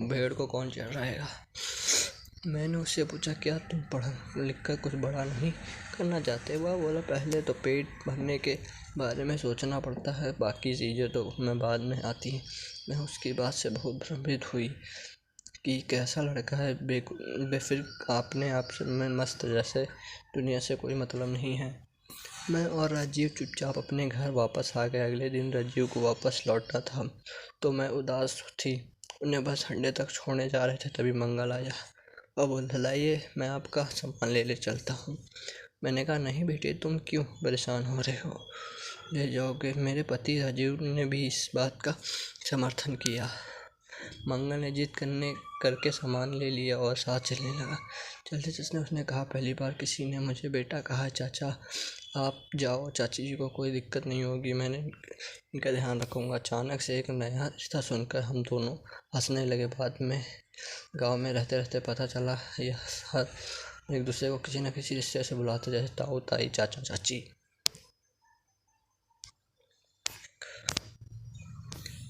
भेड़ को कौन चराएगा। मैंने उससे पूछा, क्या तुम पढ़ लिख कर कुछ बड़ा नहीं करना चाहते। वह बोला, पहले तो पेट भरने के बारे में सोचना पड़ता है, बाकी चीज़ें तो मैं बाद में आती हैं। मैं उसकी बात से बहुत भ्रमित हुई कि कैसा लड़का है, बेफिक्र अपने आप में मस्त, जैसे दुनिया से कोई मतलब नहीं है। मैं और राजीव चुपचाप अपने घर वापस आ गए। अगले दिन राजीव को वापस लौटना था तो मैं उदास थी। उन्हें बस अड्डे तक छोड़ने जा रहे थे, तभी मंगल आया और बोला, लाइए मैं आपका सामान ले चलता हूँ। मैंने कहा, नहीं बेटे, तुम क्यों परेशान हो रहे हो, ले जाओगे। मेरे पति राजीव ने भी इस बात का समर्थन किया। मंगल ने जिद करके सामान ले लिया और साथ चलने लगा। चलते चलते उसने कहा, पहली बार किसी ने मुझे बेटा कहा। चाचा आप जाओ, चाची जी को कोई दिक्कत नहीं होगी, मैंने इनका ध्यान रखूँगा। अचानक से एक नया रिश्ता सुनकर हम दोनों हंसने लगे। बाद में गांव में रहते रहते पता चला यह हर एक दूसरे को किसी न किसी रिश्ते से बुलाते, जैसे ताऊ ताई, चाचा चाची।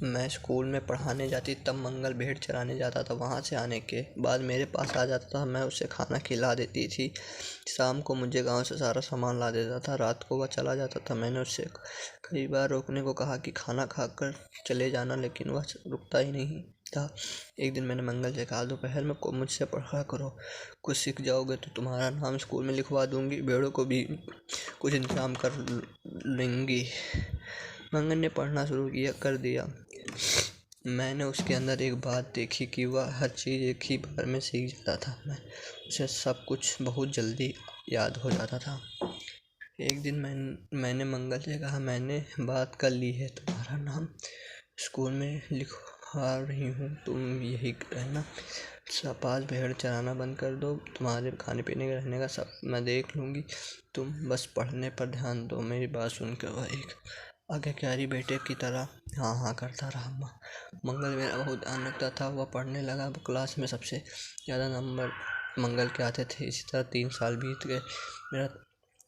मैं स्कूल में पढ़ाने जाती तब मंगल भेड़ चराने जाता था। वहाँ से आने के बाद मेरे पास आ जाता था, मैं उसे खाना खिला देती थी। शाम को मुझे गांव से सारा सामान ला देता था। रात को वह चला जाता था। मैंने उससे कई बार रोकने को कहा कि खाना खाकर चले जाना, लेकिन वह रुकता ही नहीं था। एक दिन मैंने मंगल से कहा, दोपहर में मुझसे पढ़ा करो, कुछ सीख जाओगे तो तुम्हारा नाम स्कूल में लिखवा दूंगी, भेड़ों को भी कुछ इंतजाम कर लेंगी। मंगल ने पढ़ना शुरू कर दिया। मैंने उसके अंदर एक बात देखी कि वह हर चीज़ एक ही बार में सीख जाता था। उसे सब कुछ बहुत जल्दी याद हो जाता था। एक दिन मैंने मंगल से कहा, मैंने बात कर ली है, तुम्हारा नाम स्कूल में लिखवा रही हूँ, तुम यही रहना। पास भेड़ चराना बंद कर दो, तुम्हारे खाने पीने का रहने का सब मैं देख लूँगी, तुम बस पढ़ने पर ध्यान दो। मेरी बात सुनकर वह एक आज्ञाकारी बेटे की तरह हाँ हाँ करता रहा। मंगल मेरा बहुत ध्यान रखता था। वह पढ़ने लगा। क्लास में सबसे ज़्यादा नंबर मंगल के आते थे। इसी तरह 3 साल बीत गए।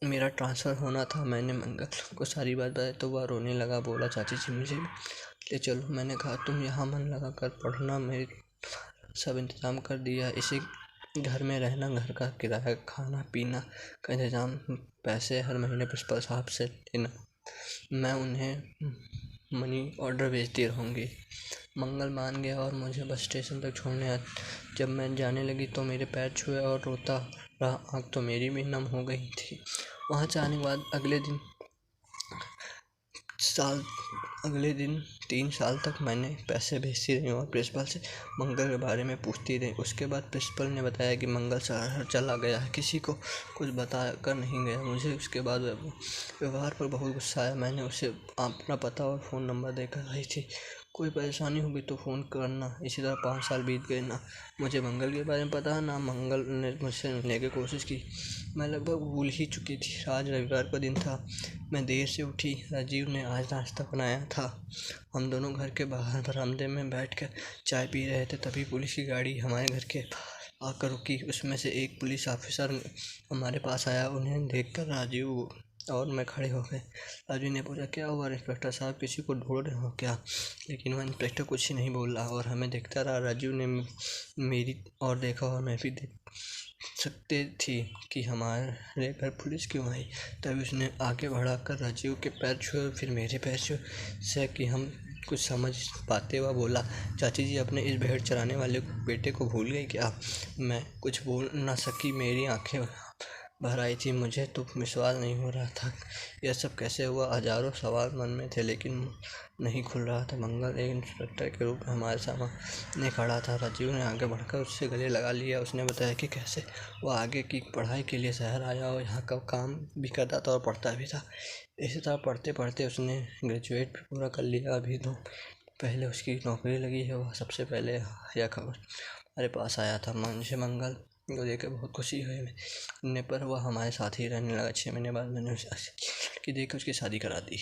मेरा ट्रांसफ़र होना था। मैंने मंगल को सारी बात बताई तो वह रोने लगा। बोला, चाची जी मुझे ले चलो। मैंने कहा, तुम यहाँ मन लगा कर पढ़ना, मेरे सब इंतज़ाम कर दिया। इसी घर में रहना, घर का किराया, खाना पीना का इंतज़ाम, पैसे हर महीने प्रिंसिपल साहब से लेना, मैं उन्हें मनी ऑर्डर भेजती रहूँगी। मंगल मान गया और मुझे बस स्टेशन तक छोड़ने आया। जब मैं जाने लगी तो मेरे पैर छुए और रोता रहा। आँख तो मेरी भी नम हो गई थी। वहाँ से आने के बाद अगले दिन 3 साल तक मैंने पैसे भेजती रही और प्रिंसिपल से मंगल के बारे में पूछती रही। उसके बाद प्रिंसिपल ने बताया कि मंगल शहर चला गया है, किसी को कुछ बता कर नहीं गया। मुझे उसके बाद व्यवहार पर बहुत गुस्सा आया। मैंने उसे अपना पता और फ़ोन नंबर देकर आई थी, कोई परेशानी होगी तो फ़ोन करना। इसी तरह 5 साल बीत गए। ना मुझे मंगल के बारे में पता, ना मंगल ने मुझसे मिलने की कोशिश की। मैं लगभग भूल ही चुकी थी। आज रविवार का दिन था। मैं देर से उठी। राजीव ने आज नाश्ता बनाया था। हम दोनों घर के बाहर बरामदे में बैठकर चाय पी रहे थे। तभी पुलिस की गाड़ी हमारे घर के आकर रुकी। उसमें से एक पुलिस ऑफिसर हमारे पास आया। उन्हें देखकर राजीव और मैं खड़े हो गए। राजू ने पूछा, क्या हुआ इंस्पेक्टर साहब, किसी को ढूंढ रहे हो क्या? लेकिन वह इंस्पेक्टर कुछ नहीं बोल रहा और हमें देखता रहा। राजू ने मेरी ओर देखा और मैं भी देख सकते थी कि हमारे घर पुलिस क्यों आई। तभी उसने आगे बढ़ाकर राजीव के पैर छुए, फिर मेरे पैर छुए, से कि हम कुछ समझ पाते हुआ बोला, चाची जी अपने इस भेड़ चराने वाले बेटे को भूल गई क्या? मैं कुछ बोल ना सकी। मेरी आंखें भर आई थी। मुझे तो विश्वास नहीं हो रहा था। यह सब कैसे हुआ? हजारों सवाल मन में थे, लेकिन नहीं खुल रहा था। मंगल एक इंस्पेक्टर के रूप में हमारे सामने खड़ा था। राजीव ने आगे बढ़कर उससे गले लगा लिया। उसने बताया कि कैसे वह आगे की पढ़ाई के लिए शहर आया और यहाँ का काम भी करता था और पढ़ता भी था। इसी तरह पढ़ते पढ़ते उसने ग्रेजुएट भी पूरा कर लिया। अभी तो पहले उसकी नौकरी लगी है। वह सबसे पहले यह खबर हमारे पास आया था। मुझे मंगल को देखकर बहुत खुशी हुई। पर वह हमारे साथ ही रहने लगा। 6 महीने बाद मैंने उसे लड़की देखकर उसकी शादी करा दी।